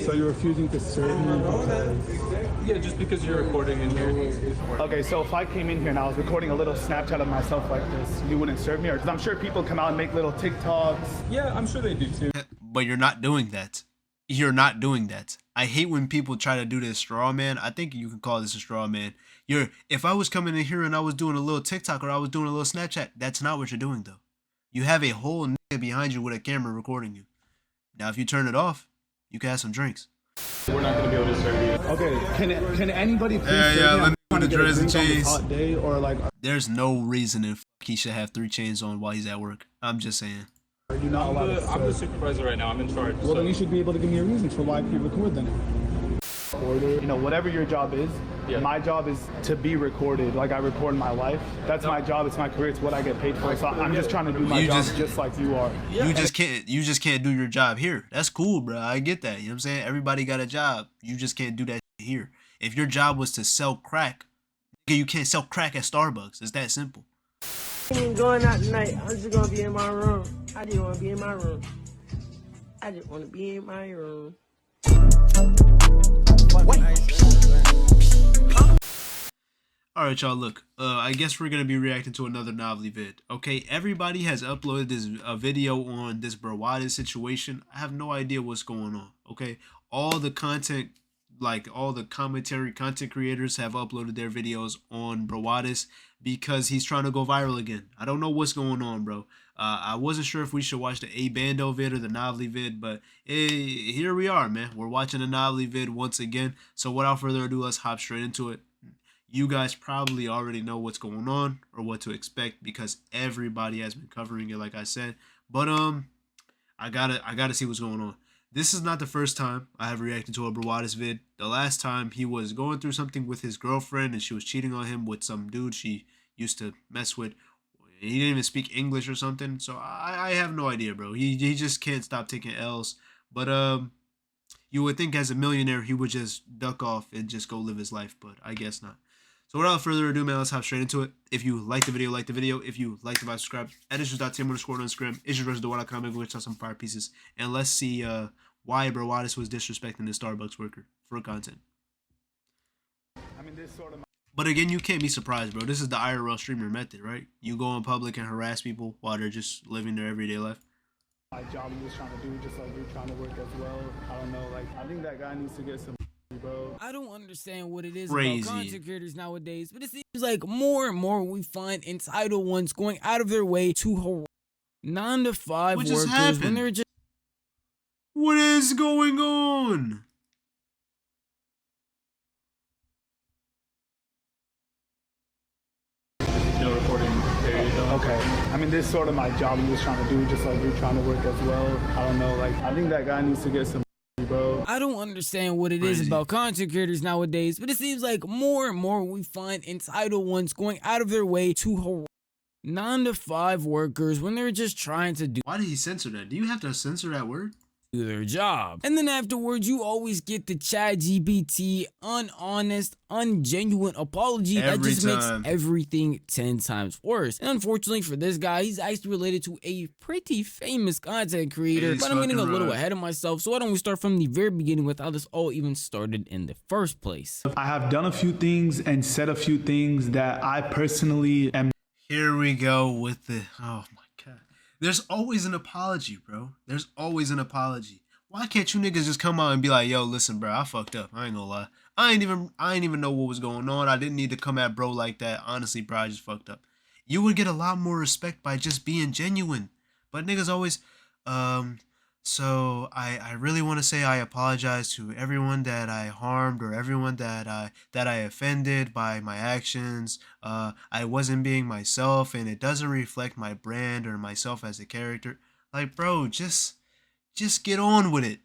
So you're refusing to serve me? Yeah, just because you're recording in here. Okay, so if I came in here and I was recording a little Snapchat of myself like this, you wouldn't serve me? Because I'm sure people come out and make little TikToks. Yeah, I'm sure they do too. But you're not doing that. You're not doing that. I hate when people try to do this straw man. I think you can call this a straw man. If I was coming in here and I was doing a little TikTok or I was doing a little Snapchat, that's not what you're doing though. You have a whole nigga behind you with a camera recording you. Now, if you turn it off, you can have some drinks. We're not gonna be able to serve you. Okay, can anybody please serve me? Let me put the dreads and chains. Hot day or like. There's no reason in he should have 3 chains on while he's at work. I'm just saying. Are you not allowed to I'm the supervisor right now. I'm in charge. Well, then you should be able to give me a reason for why I can't record then. You know, whatever your job is, my job is to be recorded. Like I record my life. That's my job. It's my career. It's what I get paid for. So I'm just trying to do my job just like you are. You just can't do your job here. That's cool, bro. I get that. You know what I'm saying? Everybody got a job. You just can't do that here. If your job was to sell crack, you can't sell crack at Starbucks. It's that simple. I ain't going out tonight. I'm just gonna be in my room. I just wanna be in my room. I just wanna be in my room. Alright, y'all, look. I guess we're gonna be reacting to another novelty vid. Okay, everybody has uploaded this video on this Brawadis situation. I have no idea what's going on. Okay, all the content, like all the commentary content creators have uploaded their videos on Brawadis because he's trying to go viral again. I don't know what's going on, bro. I wasn't sure if we should watch the A-Bando vid or the novelty vid, but here we are, man. We're watching the novelty vid once again. So without further ado, let's hop straight into it. You guys probably already know what's going on or what to expect because everybody has been covering it, like I said. But I gotta see what's going on. This is not the first time I have reacted to a Brawadis vid. The last time he was going through something with his girlfriend and she was cheating on him with some dude she used to mess with. He didn't even speak English or something. So I have no idea, bro. He just can't stop taking L's. But you would think as a millionaire he would just duck off and just go live his life, but I guess not. So without further ado, man, let's hop straight into it. If you like the video, like the video. If you like the vibe, subscribe. At issues.tim_on Instagram. Issues.com. Go check out some fire pieces. And let's see why Brawadis was disrespecting the Starbucks worker for content. I mean, this sort of. But again, you can't be surprised, bro. This is the IRL streamer method, right? You go in public and harass people while they're just living their everyday life. My job I'm just trying to do, just like you're trying to work as well. I don't know, like, I think that guy needs to get some. Bro. I don't understand what it is Crazy. about content creators nowadays, but it seems like more and more we find entitled ones going out of their way to harass 9 to 5 What workers just happened? when they're just. What is going on? No recording period. Okay. I mean, this is sort of my job I'm just trying to do, just like you're trying to work as well. I don't know, like, I think that guy needs to get some. Bro. I don't understand what it is about content creators nowadays, but it seems like more and more we find entitled ones going out of their way to harass 9 to 5 workers when they're just trying to do. Why did he censor that? Do you have to censor that word? Their job. And then afterwards you always get the ChatGPT unhonest, ungenuine apology that just makes everything 10 times worse. And unfortunately for this guy, he's actually related to a pretty famous content creator, but I'm getting a little ahead of myself, so why don't we start from the very beginning with how this all even started in the first place. I have done a few things and said a few things that I personally am. Here we go with the, oh my God. There's always an apology, bro. There's always an apology. Why can't you niggas just come out and be like, yo, listen, bro, I fucked up. I ain't gonna lie. I ain't even know what was going on. I didn't need to come at bro like that. Honestly, bro, I just fucked up. You would get a lot more respect by just being genuine. But niggas always, so I really want to say I apologize to everyone that I harmed or everyone that I offended by my actions. I wasn't being myself and it doesn't reflect my brand or myself as a character. Like, bro, just get on with it.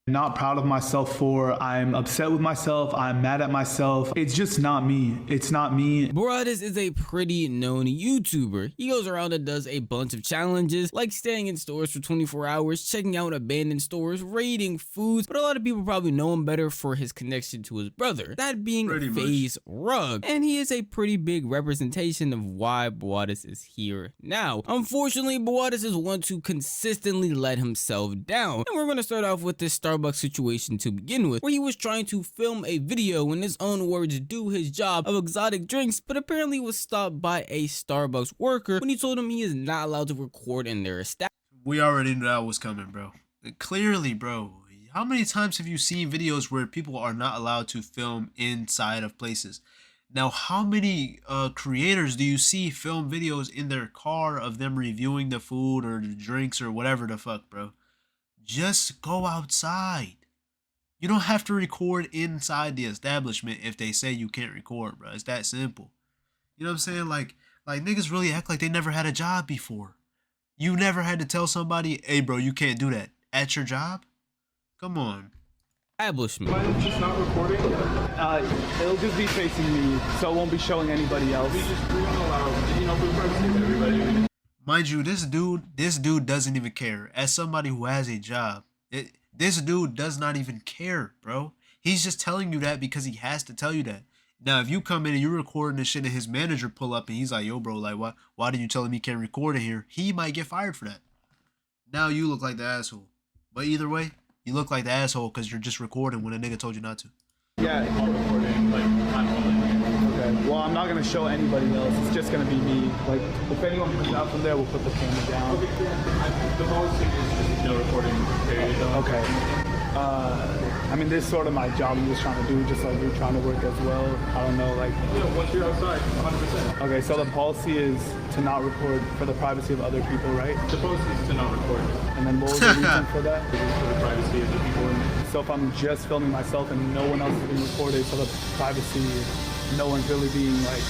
Not proud of myself for. I'm upset with myself. I'm mad at myself. It's just not me. It's not me. Brawadis is a pretty known YouTuber. He goes around and does a bunch of challenges like staying in stores for 24 hours, checking out abandoned stores, raiding foods, but a lot of people probably know him better for his connection to his brother, that being fazerug. And he is a pretty big representation of why Brawadis is here now. Unfortunately, Brawadis is one to consistently let himself down. And we're going to start off with this Starbucks Starbucks situation to begin with, where he was trying to film a video, in his own words, do his job of exotic drinks, but apparently was stopped by a Starbucks worker when he told him he is not allowed to record in their establishment. We already knew that was coming, bro. Clearly, bro. How many times have you seen videos where people are not allowed to film inside of places? Now, how many creators do you see film videos in their car of them reviewing the food or the drinks or whatever the fuck, bro? Just go outside. You don't have to record inside the establishment if they say you can't record, bro. It's that simple. You know what I'm saying? Like niggas really act like they never had a job before. You never had to tell somebody, hey, bro, you can't do that at your job? Come on. Establishment. Mine's just not recording. It'll just be facing me, so it won't be showing anybody else. We don't allow, you know, for the privacy of everybody. Mind you, this dude doesn't even care. As somebody who has a job, this dude does not even care, bro. He's just telling you that because he has to tell you that. Now, if you come in and you're recording this shit and his manager pull up and he's like, yo, bro, like, why did you tell him he can't record in here? He might get fired for that. Now you look like the asshole. But either way, you look like the asshole because you're just recording when a nigga told you not to. Yeah. I'm recording, like, I'm Okay. Well, I'm not gonna show anybody else. It's just gonna be me. Like, if anyone comes out from there, we'll put the camera down. Okay. The policy is just no recording, period. Okay. I mean, this is sort of my job. I'm just trying to do, just like you're trying to work as well. I don't know, like. Yeah, once you're outside, 100%. Okay, so the policy is to not record for the privacy of other people, right? The policy is to not record. And then what was the reason for that? For the privacy of the people in there. So if I'm just filming myself and no one else is being recorded, so the privacy, no one's really being like.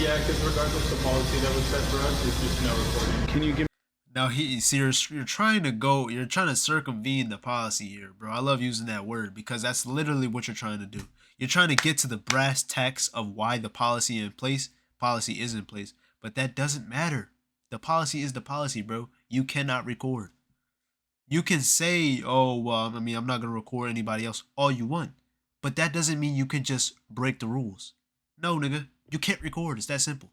Yeah, because regardless of the policy that was set for us, it's just no recording. Can you give? Now you're trying to circumvene the policy here, bro. I love using that word because that's literally what you're trying to do. You're trying to get to the brass tacks of why the policy is in place, but that doesn't matter. The policy is the policy, bro. You cannot record. You can say, oh, well, I mean, I'm not going to record anybody else all you want, but that doesn't mean you can just break the rules. No, nigga, you can't record. It's that simple.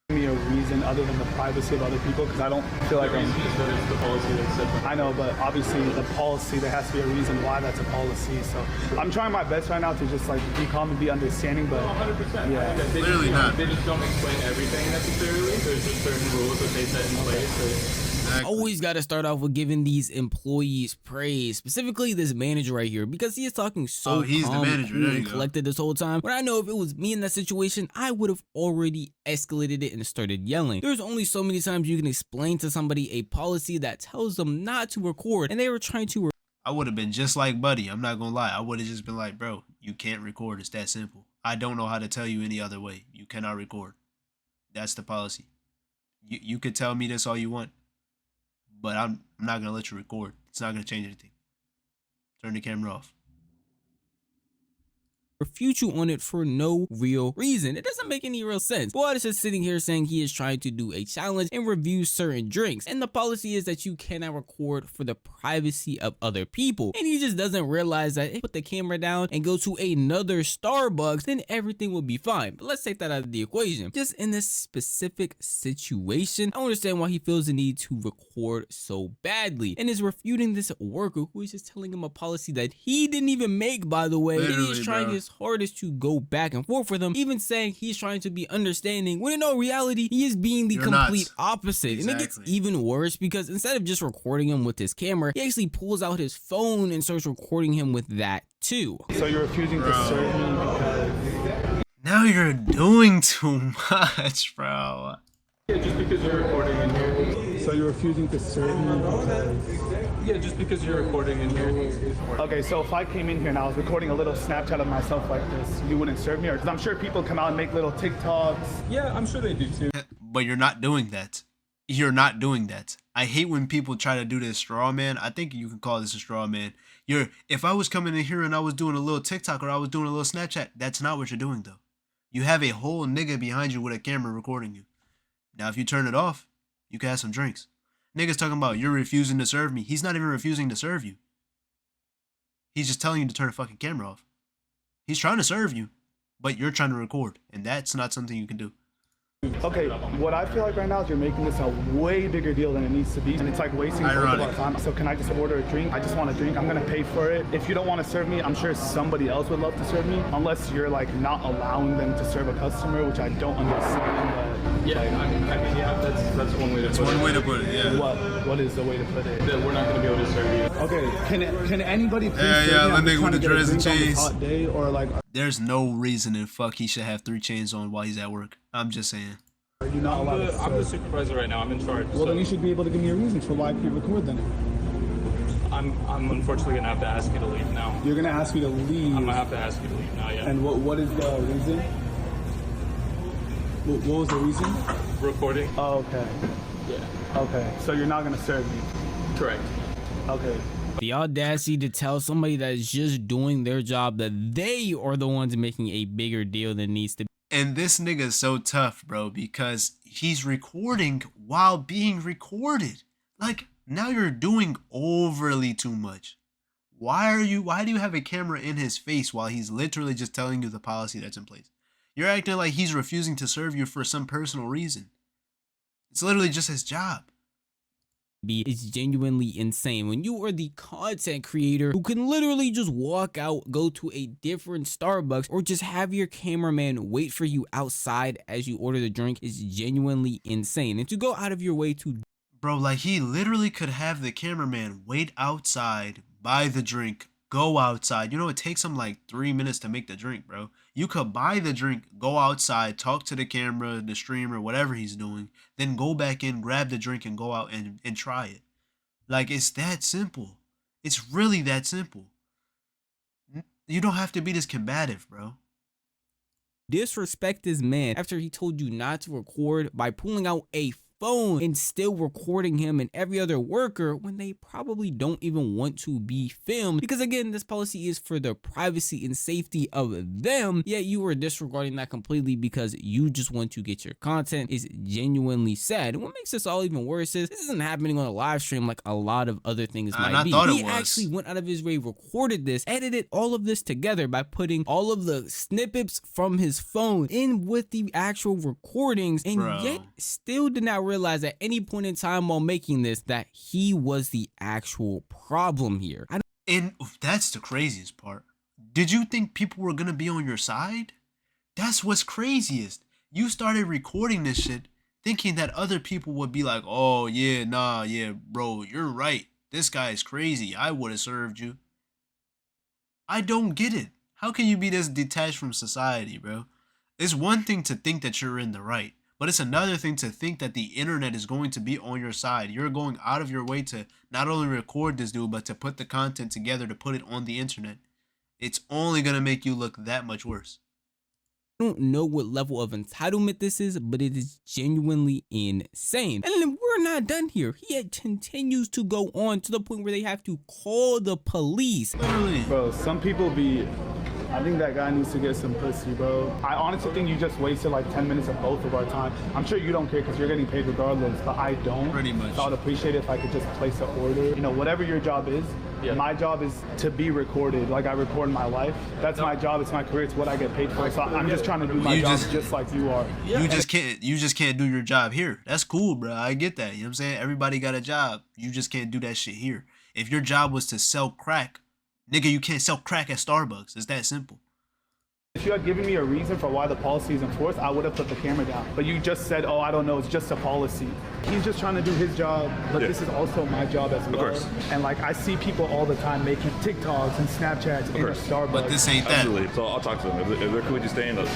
Me a reason other than the privacy of other people, because I don't feel like The reason is that it's the policy that's set for us. I know, but obviously the policy, there has to be a reason why that's a policy. So I'm trying my best right now to just like be calm and be understanding, but 100%. yeah. Clearly not. They just don't explain everything necessarily. There's just certain rules that they set in place. Always got to start off with giving these employees praise, specifically this manager right here, because he is talking so he's calm, the manager. cool, There you and go. collected this whole time. But I know if it was me in that situation, I would have already escalated it and started yelling. There's only so many times you can explain to somebody a policy that tells them not to record, and they were trying to. I would have been just like Buddy. I'm not going to lie. I would have just been like, bro, you can't record. It's that simple. I don't know how to tell you any other way. You cannot record. That's the policy. You could tell me this all you want, but I'm not going to let you record. It's not going to change anything. Turn the camera off. Refute you on it for no real reason. It doesn't make any real sense. Brawadis is sitting here saying he is trying to do a challenge and review certain drinks, and the policy is that you cannot record for the privacy of other people, and he just doesn't realize that if you put the camera down and go to another Starbucks, then everything will be fine. But let's take that out of the equation. Just in this specific situation, I understand why he feels the need to record so badly, and is refuting this worker who is just telling him a policy that he didn't even make, by the way. Literally, and he's trying his hardest to go back and forth with him, even saying he's trying to be understanding, when in all reality he is being the complete opposite. Exactly. And it gets even worse because instead of just recording him with his camera, he actually pulls out his phone and starts recording him with that too. So you're refusing to serve me because Now you're doing too much, bro. Yeah, just because you're recording in here. so you're refusing to serve me because. Yeah, just because you're recording in here. Okay, so if I came in here and I was recording a little Snapchat of myself like this, you wouldn't serve me? Because I'm sure people come out and make little TikToks. Yeah, I'm sure they do too. But you're not doing that. You're not doing that. I hate when people try to do this straw man. I think you can call this a straw man. If I was coming in here and I was doing a little TikTok or I was doing a little Snapchat, that's not what you're doing though. You have a whole nigga behind you with a camera recording you. Now, if you turn it off, you can have some drinks. Niggas talking about you're refusing to serve me. He's not even refusing to serve you. He's just telling you to turn the fucking camera off. He's trying to serve you, but you're trying to record, and that's not something you can do. Okay, what I feel like right now is you're making this a way bigger deal than it needs to be, and it's like wasting both of our time. So can I just order a drink? I just want a drink. I'm gonna pay for it. If you don't want to serve me, I'm sure somebody else would love to serve me, unless you're like not allowing them to serve a customer, which I don't understand. Yeah, I mean, yeah, that's one way to put it. One way to put it, yeah. What is the way to put it? That we're not gonna be able to serve you. Okay, can anybody please Yeah, serve me? that I'm just nigga trying with to the get a dreads and drink on this chains. hot day, or like, There's no reason in fuck he should have 3 chains on while he's at work. I'm just saying. are you not allowed to serve? I'm the supervisor right now. I'm in charge. Well, then you should be able to give me a reason for why you record then. I'm unfortunately gonna have to ask you to leave now. You're gonna ask me to leave. I'm gonna have to ask you to leave now. Yeah. And what is the reason? What was the reason? Recording. Oh, okay. Yeah. Okay. So you're not gonna serve me. Correct. Okay. The audacity to tell somebody that is just doing their job that they are the ones making a bigger deal than needs to be. And this nigga is so tough, bro, because he's recording while being recorded. Like, now you're doing overly too much. Why do you have a camera in his face while he's literally just telling you the policy that's in place? You're acting like he's refusing to serve you for some personal reason. It's literally just his job. It's genuinely insane when you are the content creator who can literally just walk out, go to a different Starbucks, or just have your cameraman wait for you outside as you order the drink. Is genuinely insane. And to go out of your way to, bro, like he literally could have the cameraman wait outside, buy the drink, go outside. You know, it takes him like 3 minutes to make the drink, bro. You could buy the drink, go outside, talk to the camera, the streamer, whatever he's doing, then go back in, grab the drink, and go out and try it. Like, it's that simple. It's really that simple. You don't have to be this combative, bro. disrespect this man after he told you not to record by pulling out a phone and still recording him and every other worker when they probably don't even want to be filmed, because again, this policy is for the privacy and safety of them, yet you are disregarding that completely because you just want to get your content. Is genuinely sad. And what makes this all even worse is this isn't happening on a live stream like a lot of other things might be. He actually went out of his way, recorded this, edited all of this together by putting all of the snippets from his phone in with the actual recordings, and yet still did not realize at any point in time while making this that he was the actual problem here. And that's the craziest part. Did you think people were gonna be on your side? That's what's craziest. You started recording this shit thinking that other people would be like, oh yeah, nah, yeah, bro, you're right. This guy is crazy. I would have served you. I don't get it. How can you be this detached from society, bro? It's one thing to think that you're in the right, but it's another thing to think that the internet is going to be on your side. You're going out of your way to not only record this dude, but to put the content together to put it on the internet. It's only going to make you look that much worse. I don't know what level of entitlement this is, but it is genuinely insane. And then we're not done here. He continues to go on to the point where they have to call the police. Literally. Bro, some people be... I think that guy needs to get some pussy, bro. I honestly think you just wasted like 10 minutes of both of our time. I'm sure you don't care because you're getting paid regardless, but I don't. Pretty much. So I would appreciate it if I could just place an order. You know, whatever your job is, my job is to be recorded. Like I record my life. That's my job. It's my career. It's what I get paid for. So I'm just trying to do my job just like you are. You just can't do your job here. That's cool, bro. I get that. You know what I'm saying? Everybody got a job. You just can't do that shit here. If your job was to sell crack, nigga, you can't sell crack at Starbucks. It's that simple. If you had given me a reason for why the policy is enforced, I would have put the camera down. But you just said, oh, I don't know, it's just a policy. He's just trying to do his job, but this is also my job as well. Of course. And like, I see people all the time making TikToks and Snapchats in a Starbucks. But this ain't that. Absolutely. So I'll talk to them. If they're cool with you staying, like,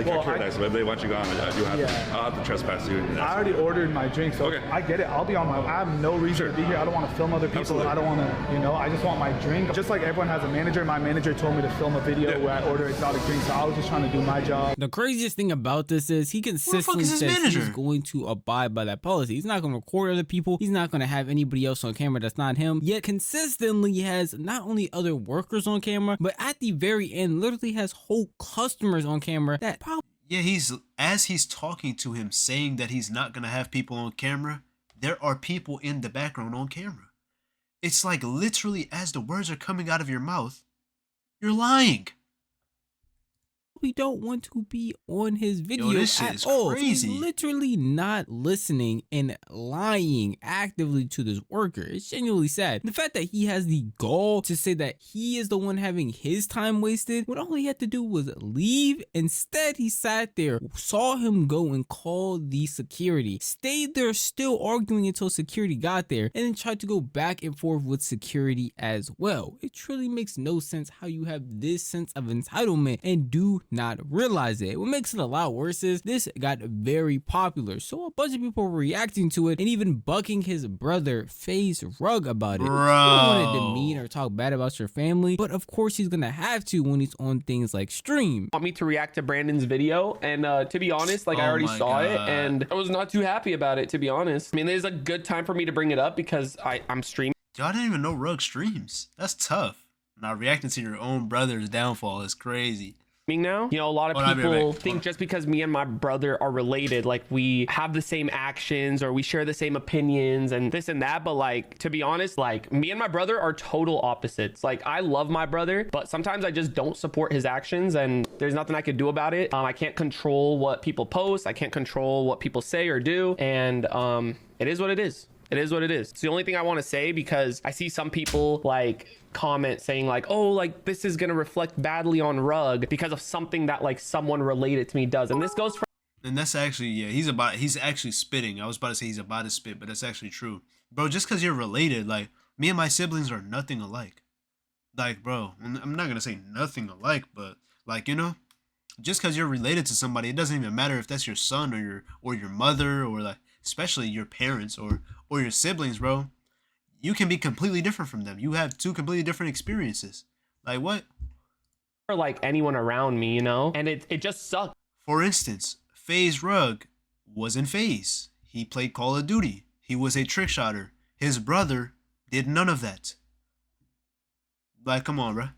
well, if they want you gone, I'll have to trespass you. I already ordered my drink, so I get it. I'll be on my, I have no reason to be here. I don't want to film other people. Absolutely. I don't want to, you know, I just want my drink. Just like everyone has a manager, my manager told me to film a video where I order exotic drinks, so I was just trying to do my job. The craziest thing about this is he consistently says he's going to abide by that policy. He's not going to record other people. He's not going to have anybody else on camera that's not him. Yet consistently has not only other workers on camera, but at the very end literally has whole customers on camera that probably... Yeah, as he's talking to him saying that he's not going to have people on camera, there are people in the background on camera. It's like literally as the words are coming out of your mouth, you're lying. simply don't want to be on his video this shit at is all. crazy. So he's literally not listening and lying actively to this worker. It's genuinely sad. The fact that he has the gall to say that he is the one having his time wasted when all he had to do was leave. Instead, he sat there, saw him go and call the security, stayed there still arguing until security got there, and then tried to go back and forth with security as well. It truly makes no sense how you have this sense of entitlement and do not realize it. What makes it a lot worse is this got very popular, so a bunch of people were reacting to it and even bucking his brother fazerug about it. Bro. You don't want to demean or talk bad about your family, but of course he's gonna have to when he's on things like stream. Want me to react to Brandon's video, and to be honest, like I already saw it and I was not too happy about it, to be honest. I mean, there's a good time for me to bring it up because I'm streaming. Y'all didn't even know Rug streams. That's tough. Now reacting to your own brother's downfall is crazy. Now, you know, a lot of people think just because me and my brother are related, like we have the same actions or we share the same opinions and this and that, but like, to be honest, like me and my brother are total opposites. Like I love my brother, but sometimes I just don't support his actions and there's nothing I could do about it. I can't control what people post. I can't control what people say or do, and it is what it is. It is what it is. It's the only thing I want to say, because I see some people like comment saying like, oh, like this is gonna reflect badly on Rug because of something that like someone related to me does, and this goes for. And that's actually, yeah, he's actually spitting. I was about to say he's about to spit, but that's actually true, bro. Just because you're related, like me and my siblings are nothing alike. Like, bro, I'm not gonna say nothing alike, but like, you know, just because you're related to somebody, it doesn't even matter if that's your son or your mother, or like especially your parents or your siblings, bro. You can be completely different from them. You have two completely different experiences. Like what? Or like anyone around me, you know, and it just sucks. For instance, fazerug was in FaZe. He played Call of Duty. He was a trick shotter. His brother did none of that. Like, come on, bro.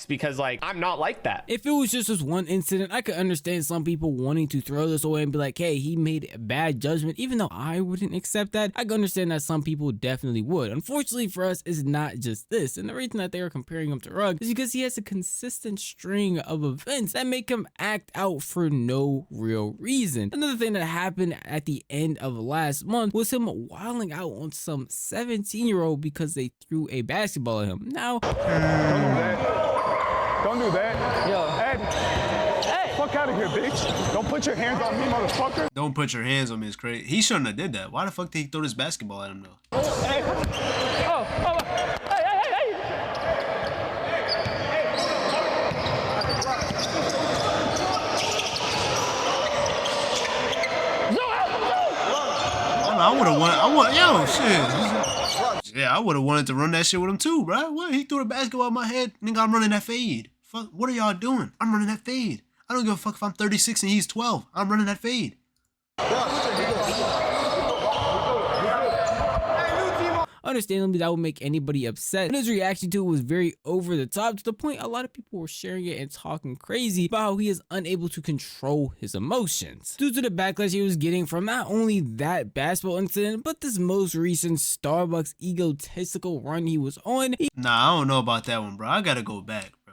Because like I'm not like that. If it was just this one incident, I could understand some people wanting to throw this away and be like, hey, he made a bad judgment. Even though I wouldn't accept that, I could understand that some people definitely would. Unfortunately for us, it's not just this, and the reason that they are comparing him to Rug is because he has a consistent string of events that make him act out for no real reason. Another thing that happened at the end of last month was him wilding out on some 17-year-old because they threw a basketball at him. Now, Don't do that. Yo. Hey, fuck out of here, bitch. Don't put your hands on me, motherfucker. Don't put your hands on me is crazy. He shouldn't have did that. Why the fuck did he throw this basketball at him though? Hey. I would have Yeah, I would have wanted to run that shit with him too, bro. What? He threw the basketball at my head. Nigga, I'm running that fade. Fuck, what are y'all doing? I'm running that fade. I don't give a fuck if I'm 36 and he's 12. I'm running that fade. Understandably, that would make anybody upset, and his reaction to it was very over the top, to the point a lot of people were sharing it and talking crazy about how he is unable to control his emotions due to the backlash he was getting from not only that basketball incident, but this most recent Starbucks egotistical run he was on. Nah, I don't know about that one, bro. I gotta go back, bro.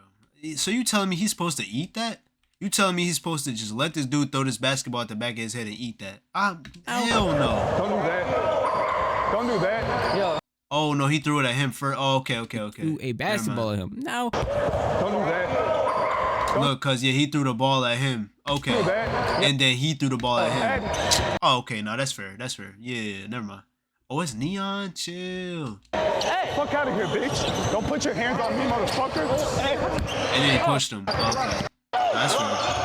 So you telling me he's supposed to eat that? You telling me he's supposed to just let this dude throw this basketball at the back of his head and eat that? Hell no. Don't do that. Don't do that. Yo. Oh no, he threw it at him first. Oh, okay. Threw a basketball at him. Now, don't do that. Look, cause yeah, he threw the ball at him. Okay, and then he threw the ball at him. Oh, okay, no, that's fair. That's fair. Yeah, never mind. Oh, it's Neon. Chill. Hey, fuck out of here, bitch. Don't put your hands on me, motherfucker. Hey. And then he pushed him. Okay, that's fair.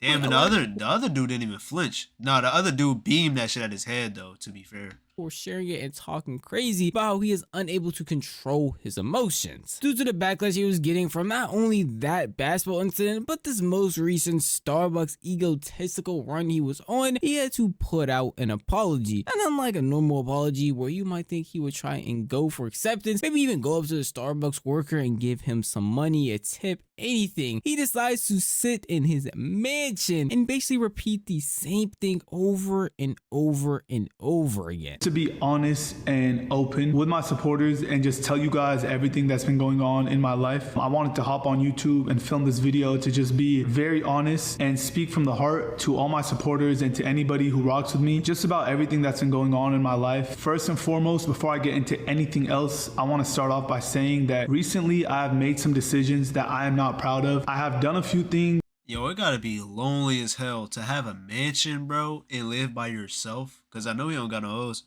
Damn, and the other dude didn't even flinch. Nah, the other dude beamed that shit at his head though, to be fair. Or sharing it and talking crazy about how he is unable to control his emotions due to the backlash he was getting from not only that basketball incident, but this most recent Starbucks egotistical run he was on. He had to put out an apology, and unlike a normal apology where you might think he would try and go for acceptance, maybe even go up to the Starbucks worker and give him some money, a tip, anything, he decides to sit in his mansion and basically repeat the same thing over and over and over again. to be honest and open with my supporters and just tell you guys everything that's been going on in my life. I wanted to hop on YouTube and film this video to just be very honest and speak from the heart to all my supporters and to anybody who rocks with me, just about everything that's been going on in my life. First and foremost, before I get into anything else, I want to start off by saying that recently I have made some decisions that I am not proud of. I have done a few things. Yo, it gotta be lonely as hell to have a mansion, bro, and live by yourself. Cause I know you don't got no hoes,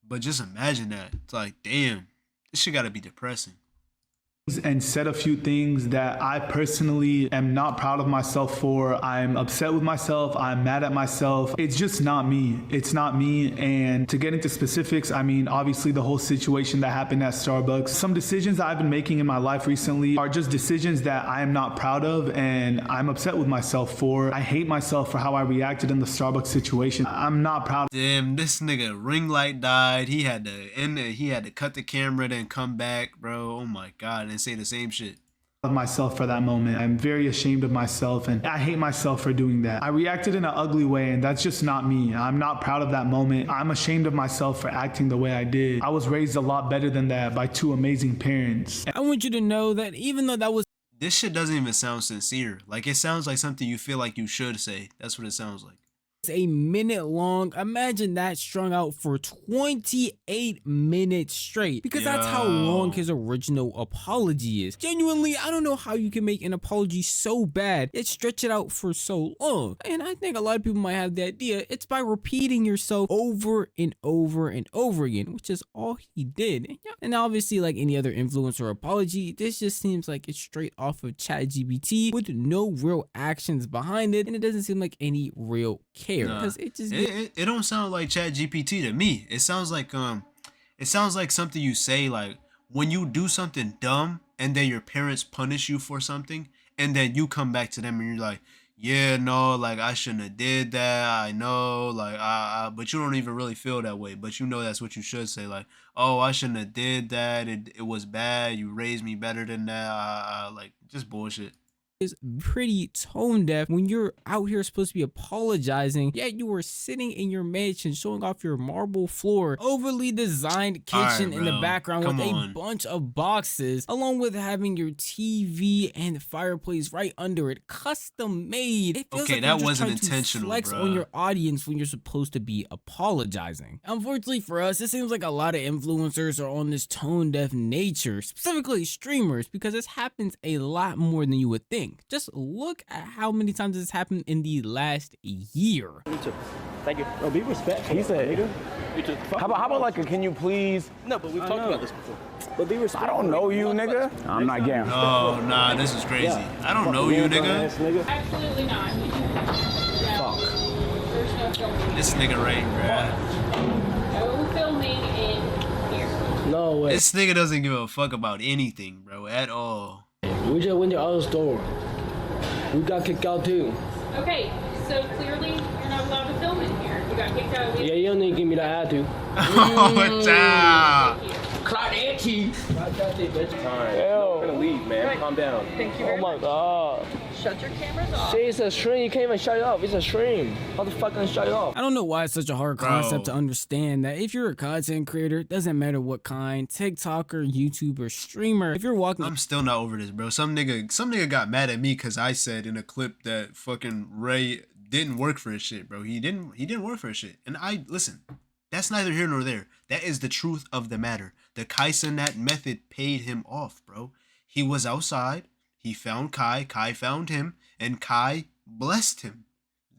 but just imagine that. It's like, damn, this shit gotta be depressing. And said a few things that I personally am not proud of myself for. I'm upset with myself. I'm mad at myself. It's just not me. It's not me. And to get into specifics, I mean, obviously the whole situation that happened at Starbucks. Some decisions that I've been making in my life recently are just decisions that I am not proud of and I'm upset with myself for. I hate myself for how I reacted in the Starbucks situation. I'm not proud. Damn, this nigga ring light died. He had to end it. He had to cut the camera, then come back, bro. Oh my God. And say the same shit Of myself for that moment. I'm very ashamed of myself and I hate myself for doing that. I reacted in an ugly way and that's just not me. I'm not proud of that moment. I'm ashamed of myself for acting the way I did. I was raised a lot better than that by two amazing parents. I want you to know that even though that was this shit doesn't even sound sincere. Like it sounds like something you feel like you should say. That's what it sounds like. a minute long, imagine that strung out for 28 minutes straight, because that's how long his original apology is. Genuinely, I don't know how you can make an apology so bad yet stretch it out for so long. And I think a lot of people might have the idea it's by repeating yourself over and over and over again, which is all he did. And obviously, like any other influencer apology, this just seems like it's straight off of ChatGPT with no real actions behind it, and it doesn't seem like any real care. Because it don't sound like ChatGPT to me. It sounds like something you say like when you do something dumb and then your parents punish you for something and then you come back to them and you're like, yeah, no, like I shouldn't have did that. I know, like but you don't even really feel that way. But you know that's what you should say. Like, oh, I shouldn't have did that. It was bad. You raised me better than that. Like just bullshit. Is pretty tone deaf when you're out here supposed to be apologizing, yet you were sitting in your mansion showing off your marble floor, overly designed kitchen in the background with a bunch of boxes, along with having your TV and fireplace right under it, custom made. It feels like that wasn't intentional, flex on your audience when you're supposed to be apologizing. Unfortunately for us, it seems like a lot of influencers are on this tone deaf nature, specifically streamers, because this happens a lot more than you would think. Just look at how many times this happened in the last year. Me too. Thank you. Oh, be respectful. He said, nigga. You too. How about like a can you please? No, but we've talked about this before. But be respectful. I don't know you, nigga. I'm not getting. Oh, nah, this is crazy. Yeah. I don't know you, nigga. Absolutely not. Fuck. This nigga right, bruh. No filming in here. No way. This nigga doesn't give a fuck about anything, bro, at all. We just went to other store. We got kicked out too. Okay, so clearly you're not allowed to film in here. You got kicked out. Yeah, you don't need to give me that attitude. Oh, damn. Cloud Auntie. Hell. We're gonna leave, man. Right. Calm down. Thank you. Oh my God. Shut your cameras off. See, it's a stream. You can't even shut it off. It's a stream. How the fuck can I shut it off? I don't know why it's such a hard concept to understand that if you're a content creator, it doesn't matter what kind, TikToker, YouTuber, streamer, if you're walking... I'm still not over this, bro. Some nigga got mad at me because I said in a clip that fucking Ray didn't work for his shit, bro. He didn't work for his shit. And listen, that's neither here nor there. That is the truth of the matter. The Kai Cenat method paid him off, bro. He was outside. He found Kai. Kai found him. And Kai blessed him.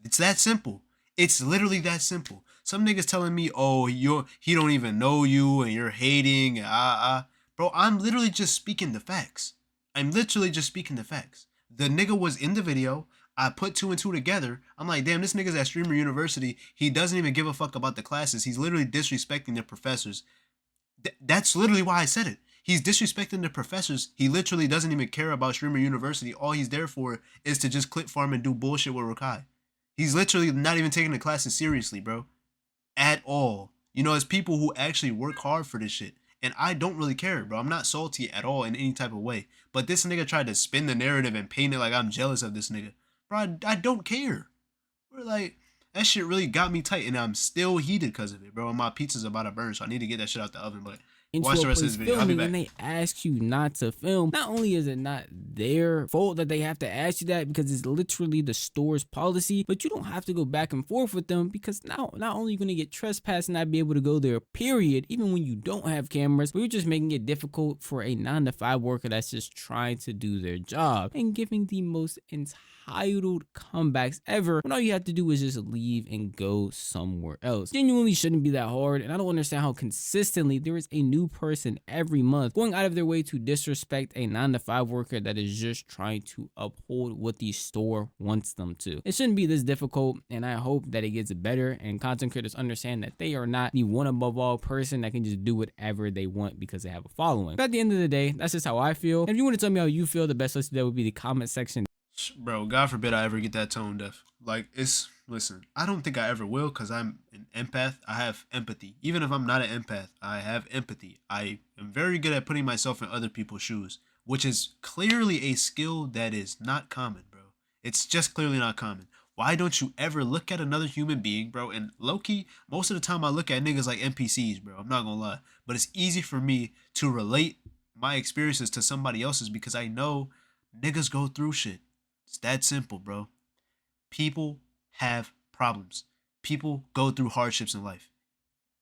It's that simple. It's literally that simple. Some niggas telling me, oh, he don't even know you and you're hating. Bro, I'm literally just speaking the facts. I'm literally just speaking the facts. The nigga was in the video. I put 2 and 2 together. I'm like, damn, this nigga's at Streamer University. He doesn't even give a fuck about the classes. He's literally disrespecting the professors. That's literally why I said it. He's disrespecting the professors. He literally doesn't even care about Streamer University. All he's there for is to just clip farm and do bullshit with Rakai. He's literally not even taking the classes seriously, bro. At all. You know, it's people who actually work hard for this shit. And I don't really care, bro. I'm not salty at all in any type of way. But this nigga tried to spin the narrative and paint it like I'm jealous of this nigga. Bro, I don't care. We're like, That shit really got me tight, and I'm still heated because of it, bro. And my pizza's about to burn, so I need to get that shit out the oven. But watch the rest of this video. I'll be back. When they ask you not to film, not only is it not their fault that they have to ask you that because it's literally the store's policy, but you don't have to go back and forth with them because now not only are you going to get trespassed and not be able to go there, period, even when you don't have cameras, but you're just making it difficult for a 9-to-5 worker that's just trying to do their job and giving the most entitled comebacks ever when all you have to do is just leave and go somewhere else. Genuinely shouldn't be that hard, and I don't understand how consistently there is a new person every month going out of their way to disrespect a 9-to-5 worker that is just trying to uphold what the store wants them to. It shouldn't be this difficult, and I hope that it gets better and content creators understand that they are not the one above all person that can just do whatever they want because they have a following. But at the end of the day, that's just how I feel. And if you want to tell me how you feel, the best place to do that would be the comment section. Bro, God forbid I ever get that tone deaf. Like, listen, I don't think I ever will because I'm an empath. I have empathy. Even if I'm not an empath, I have empathy. I am very good at putting myself in other people's shoes, which is clearly a skill that is not common, bro. It's just clearly not common. Why don't you ever look at another human being, bro? And low-key, most of the time I look at niggas like NPCs, bro. I'm not gonna lie. But it's easy for me to relate my experiences to somebody else's because I know niggas go through shit. It's that simple, bro. People have problems. People go through hardships in life.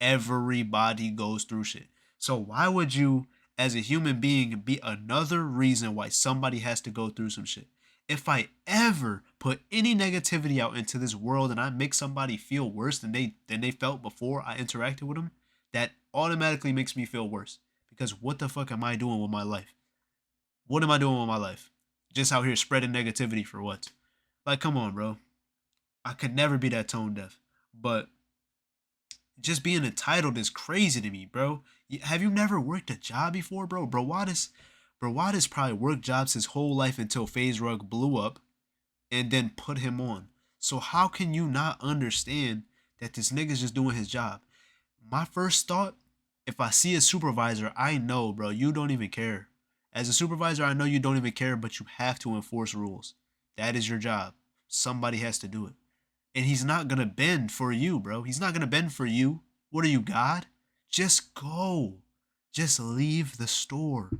Everybody goes through shit. So why would you, as a human being, be another reason why somebody has to go through some shit? If I ever put any negativity out into this world and I make somebody feel worse than they felt before I interacted with them, that automatically makes me feel worse. Because what the fuck am I doing with my life? What am I doing with my life? Just out here spreading negativity for what? Like, come on, bro. I could never be that tone deaf. But just being entitled is crazy to me, bro. Have you never worked a job before, bro? Brawadis probably worked jobs his whole life until fazerug blew up and then put him on. So how can you not understand that this nigga's just doing his job? My first thought, if I see a supervisor, I know, bro, you don't even care. As a supervisor, I know you don't even care, but you have to enforce rules. That is your job. Somebody has to do it. And he's not going to bend for you, bro. He's not going to bend for you. What are you, God? Just go. Just leave the store.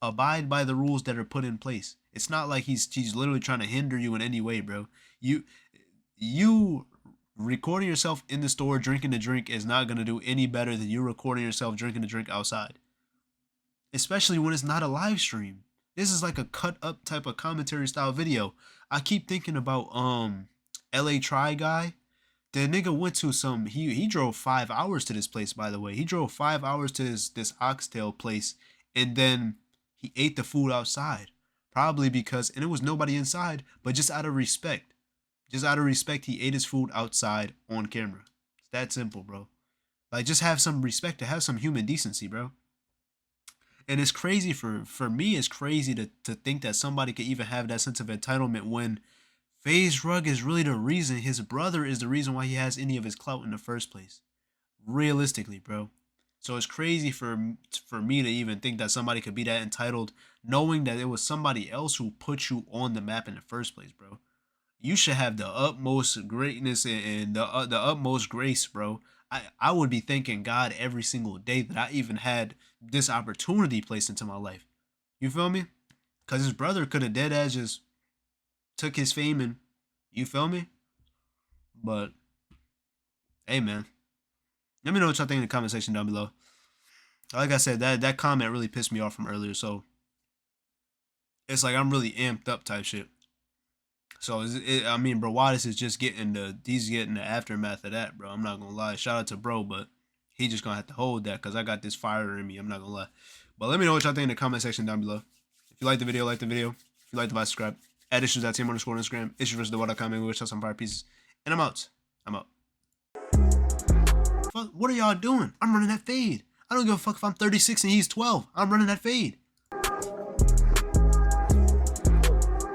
Abide by the rules that are put in place. It's not like he's literally trying to hinder you in any way, bro. You recording yourself in the store drinking a drink is not going to do any better than you recording yourself drinking a drink outside. Especially when it's not a live stream. This is like a cut up type of commentary style video. I keep thinking about LA Try Guy. The nigga went to some, he drove 5 hours to this place, by the way. He drove 5 hours to this oxtail place, and then he ate the food outside. Probably because, and it was nobody inside, but just out of respect. Just out of respect, he ate his food outside on camera. It's that simple, bro. Like, just have some respect, to have some human decency, bro. And it's crazy for me, it's crazy to think that somebody could even have that sense of entitlement when fazerug is really the reason, his brother is the reason why he has any of his clout in the first place. Realistically, bro. So it's crazy for me to even think that somebody could be that entitled, knowing that it was somebody else who put you on the map in the first place, bro. You should have the utmost greatness and the utmost grace, bro. I would be thanking God every single day that I even had this opportunity placed into my life. You feel me? Because his brother could have dead ass just took his fame and, you feel me? But, hey, man. Let me know what y'all think in the comment section down below. Like I said, that comment really pissed me off from earlier, so it's like I'm really amped up type shit. So, I mean, Brawadis is just getting the aftermath of that, bro. I'm not going to lie. Shout out to bro, but he just going to have to hold that because I got this fire in me. I'm not going to lie. But let me know what y'all think in the comment section down below. If you like the video, like the video. If you like the video, subscribe. Add issues@team_on Instagram. Issues.com. We wish y'all some fire pieces. And I'm out. I'm out. Fuck, what are y'all doing? I'm running that fade. I don't give a fuck if I'm 36 and he's 12. I'm running that fade.